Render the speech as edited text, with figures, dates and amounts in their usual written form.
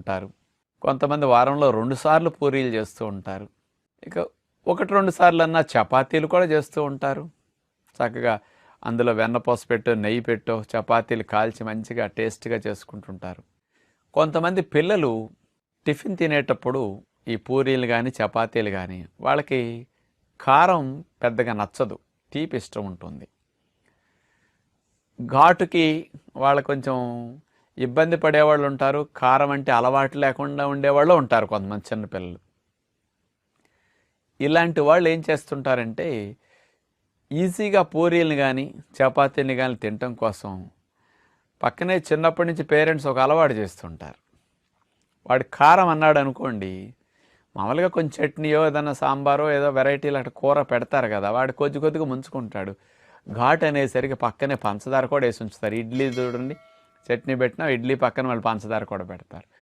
ఉంటారు. కొంతమంది వారంలో 2 సార్లు పూరీలు చేస్తూ ఉంటారు. ఇక 1, 2 సార్లన్నా చపాతీలు కూడా చేస్తూ ఉంటారు. చక్కగా అందులో వెన్నపూస పెట్టో, నెయ్యి పెట్టో చపాతీలు కాల్చి మంచిగా టేస్ట్‌గా చేసుకుంటుంటారు. కొంతమంది పిల్లలు టిఫిన్ తినేటప్పుడు ఈ పూరీలు గానీ, చపాతీలు గానీ వాళ్ళకి కారం పెద్దగా నచ్చదు. తీపి ఇష్టం ఉంటుంది. ఘాటుకి వాళ్ళు కొంచెం ఇబ్బంది పడేవాళ్ళు ఉంటారు. కారం అంటే అలవాటు లేకుండా ఉండేవాళ్ళు ఉంటారు కొంతమంది చిన్న పిల్లలు. ఇలాంటి వాళ్ళు ఏం చేస్తుంటారంటే ఈజీగా పూరీలను గానీ, చపాతీని గానీ తినటం కోసం పక్కనే చిన్నప్పటి నుంచి పేరెంట్స్ ఒక అలవాటు చేస్తుంటారు. వాడు కారం అన్నాడనుకోండి, మామూలుగా కొంచెం చట్నీయో ఏదన్నా సాంబారో ఏదో వెరైటీలు అట్లా కూర పెడతారు కదా, వాడు కొద్ది కొద్దిగా ముంచుకుంటాడు. ఘాటు అనేసరికి పక్కనే పంచదార కూడా వేసి ఉంచుతారు. ఇడ్లీ చూడండి, చట్నీ పెట్టినా ఇడ్లీ పక్కన వాళ్ళు పంచదార కూడా పెడతారు.